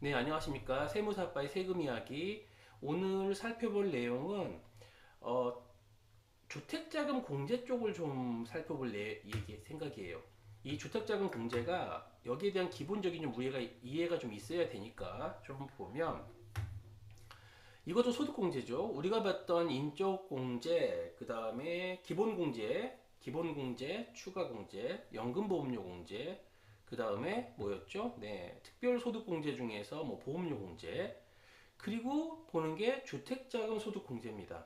네, 안녕하십니까. 세무사빠의 세금 이야기. 오늘 살펴볼 내용은, 어, 주택자금 공제 쪽을 좀 살펴볼 생각이에요. 이 주택자금 공제가 여기에 대한 기본적인 좀 이해가 좀 있어야 되니까 좀 보면, 이것도 소득공제죠. 우리가 봤던 인적공제, 그 다음에 기본공제, 추가공제, 연금보험료 공제, 그 다음에 뭐였죠? 네, 특별소득공제 중에서 뭐 보험료 공제, 그리고 보는 게 주택자금 소득공제입니다.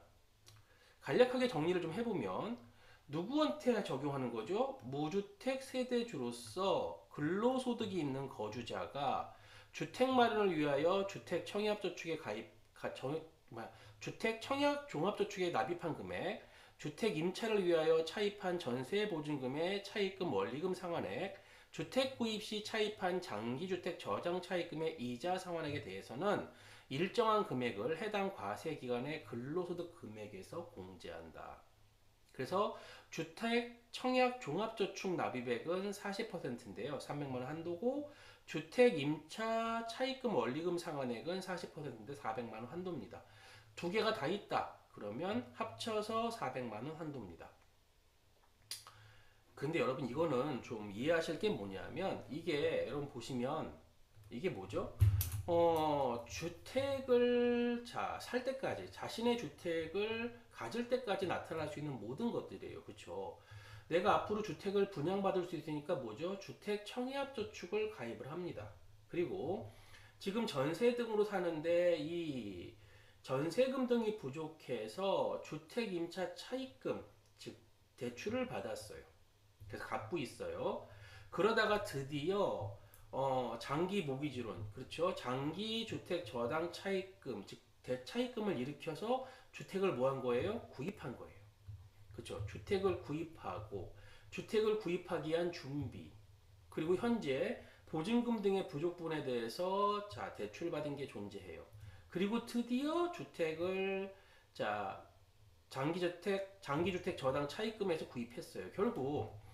간략하게 정리를 좀 해보면 누구한테 적용하는 거죠? 무주택 세대주로서 근로소득이 있는 거주자가 주택 마련을 위하여 주택 청약저축에 주택 청약 종합저축에 납입한 금액, 주택 임차를 위하여 차입한 전세 보증금의 차입금 원리금 상환액, 주택 구입 시 차입한 장기주택 저장 차입금의 이자 상환액에 대해서는 일정한 금액을 해당 과세 기간의 근로소득 금액에서 공제한다. 그래서 주택 청약 종합저축 납입액은 40%인데요. 300만 원 한도고 주택 임차 차입금 원리금 상환액은 40%인데 400만 원 한도입니다. 두 개가 다 있다. 그러면 합쳐서 400만 원 한도입니다. 근데 여러분 이거는 좀 이해하실 게 뭐냐면 이게 여러분 보시면 이게 뭐죠? 주택을 살 때까지 자신의 주택을 가질 때까지 나타날 수 있는 모든 것들이에요. 그렇죠? 내가 앞으로 주택을 분양받을 수 있으니까 뭐죠? 주택 청약저축을 가입을 합니다. 그리고 지금 전세 등으로 사는데 이 전세금 등이 부족해서 주택 임차 차입금 즉 대출을 받았어요. 그래서 갚고 있어요. 그러다가 드디어 장기 모기지론, 그렇죠? 장기 주택 저당 차입금, 즉 대차입금을 일으켜서 주택을 뭐 한 거예요? 구입한 거예요. 그렇죠? 주택을 구입하고 주택을 구입하기 위한 준비, 그리고 현재 보증금 등의 부족 분에 대해서 대출받은 게 존재해요. 그리고 드디어 주택을 장기주택 저당 차입금에서 구입했어요. 결국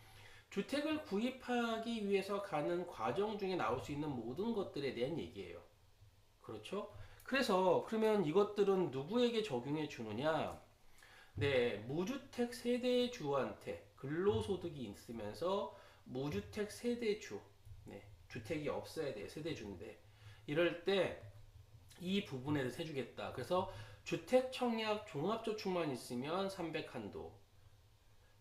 주택을 구입하기 위해서 가는 과정 중에 나올 수 있는 모든 것들에 대한 얘기예요. 그렇죠? 그러면 이것들은 누구에게 적용해 주느냐? 네, 무주택 세대주한테 근로소득이 있으면서 무주택 세대주, 네, 주택이 없어야 돼요. 세대주인데. 이럴 때 이 부분에 대해서 해주겠다. 그래서 주택 청약 종합저축만 있으면 300 한도,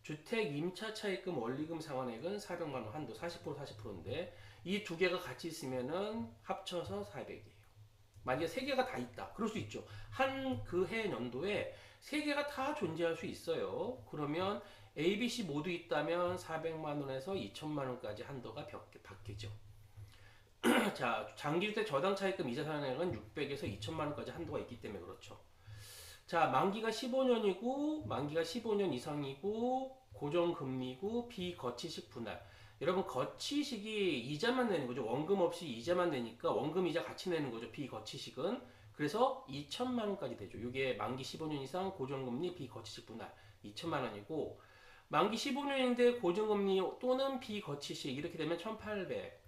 주택 임차 차입금 원리금 상환액은 400만 원 한도 40% 40%인데 이 두 개가 같이 있으면은 합쳐서 400이에요. 만약에 세 개가 다 있다. 그럴 수 있죠. 한 그 해 연도에 세 개가 다 존재할 수 있어요. 그러면 A, B, C 모두 있다면 400만 원에서 2천만 원까지 한도가 바뀌죠. 자, 장기주택 저당 차입금 이자 상환액은 600에서 2천만 원까지 한도가 있기 때문에 그렇죠. 자, 만기가 15년 이상이고, 고정금리고, 비거치식 분할. 여러분, 거치식이 이자만 내는 거죠. 원금 없이 이자만 내니까 원금 이자 같이 내는 거죠. 비거치식은. 그래서 2천만 원까지 되죠. 이게 만기 15년 이상 고정금리 비거치식 분할 2천만 원이고, 만기 15년인데 고정금리 또는 비거치식 이렇게 되면 1,800.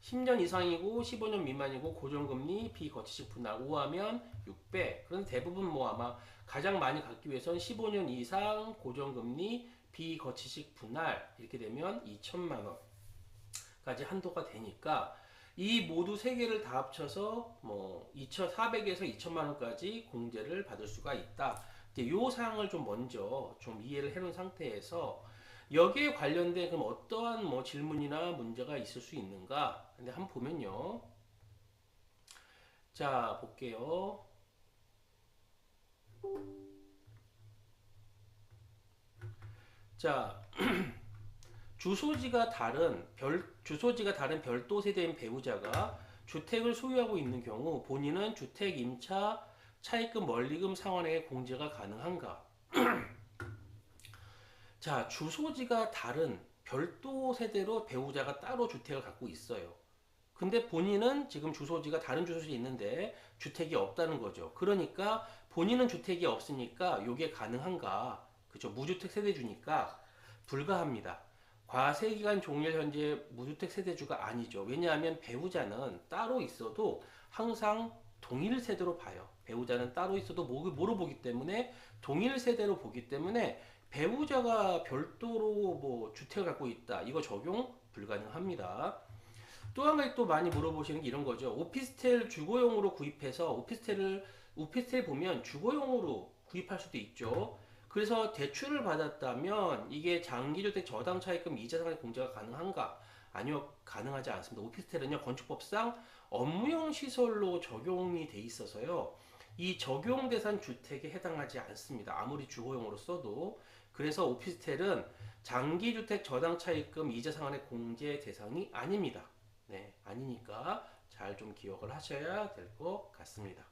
10년 이상이고 15년 미만이고 고정금리 비거치식 분할 5하면 600. 그런데 대부분 뭐 아마 가장 많이 갖기 위해서는 15년 이상 고정금리 비거치식 분할 이렇게 되면 2천만 원까지 한도가 되니까 이 모두 세 개를 다 합쳐서 뭐 2,400에서 2천만 원까지 공제를 받을 수가 있다. 이제 요 사항을 좀 먼저 좀 이해를 해놓은 상태에서 여기에 관련된 그럼 어떠한 뭐 질문이나 문제가 있을 수 있는가? 근데 한번 보면요. 자, 볼게요. 자, 주소지가 다른 별도 세대인 배우자가 주택을 소유하고 있는 경우 본인은 주택 임차 차입금 원리금 상환액의 공제가 가능한가? 자, 주소지가 다른 별도 세대로 배우자가 따로 주택을 갖고 있어요. 근데 본인은 지금 주소지가 다른 주소지에 있는데 주택이 없다는 거죠. 그러니까 본인은 주택이 없으니까 이게 가능한가? 그죠? 무주택 세대주니까 불가합니다. 과세기간 종료 현재 무주택 세대주가 아니죠. 왜냐하면 배우자는 따로 있어도 항상 동일 세대로 봐요. 배우자는 따로 있어도 뭐로 보기 때문에 동일 세대로 보기 때문에 배우자가 별도로 뭐 주택을 갖고 있다. 이거 적용 불가능합니다. 또 한 가지 또 많이 물어보시는 게 이런 거죠. 오피스텔 주거용으로 구입해서 오피스텔 보면 주거용으로 구입할 수도 있죠. 그래서 대출을 받았다면 이게 장기주택 저당 차입금 이자 상환 공제가 가능한가? 아니요, 가능하지 않습니다. 오피스텔은요, 건축법상 업무용 시설로 적용이 돼 있어서요. 이 적용 대상 주택에 해당하지 않습니다. 아무리 주거용으로 써도. 그래서 오피스텔은 장기주택 저당 차입금 이자 상환의 공제 대상이 아닙니다. 네, 아니니까 잘 좀 기억을 하셔야 될 것 같습니다.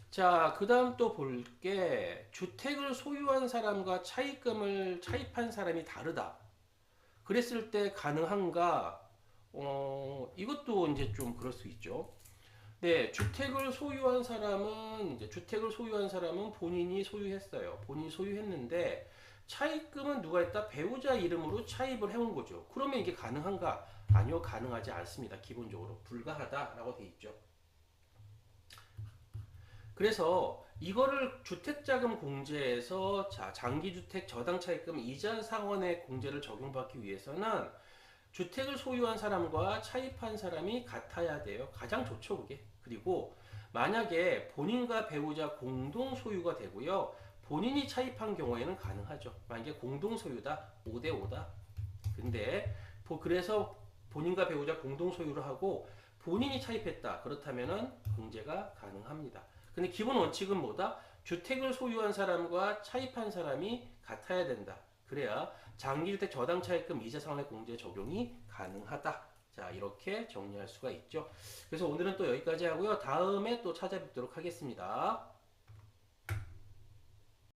자, 그 다음 또 볼게 주택을 소유한 사람과 차입금을 차입한 사람이 다르다. 그랬을 때 가능한가? 이것도 이제 좀 그럴 수 있죠. 네, 주택을 소유한 사람은 본인이 소유했어요. 본인이 소유했는데 차입금은 누가 했다? 배우자 이름으로 차입을 해온 거죠. 그러면 이게 가능한가? 아니요, 가능하지 않습니다. 기본적으로 불가하다라고 돼 있죠. 그래서 이거를 주택자금 공제에서 장기주택 저당차입금 이자 상환의 공제를 적용받기 위해서는 주택을 소유한 사람과 차입한 사람이 같아야 돼요. 가장 좋죠, 그게. 그리고 만약에 본인과 배우자 공동 소유가 되고요. 본인이 차입한 경우에는 가능하죠. 만약에 공동 소유다, 5대 5다. 근데 그래서 본인과 배우자 공동 소유를 하고 본인이 차입했다. 그렇다면은 공제가 가능합니다. 근데 기본 원칙은 뭐다? 주택을 소유한 사람과 차입한 사람이 같아야 된다. 그래야 장기주택 저당차입금 이자상환의 공제 적용이 가능하다. 자, 이렇게 정리할 수가 있죠. 그래서 오늘은 또 여기까지 하고요. 다음에 또 찾아뵙도록 하겠습니다.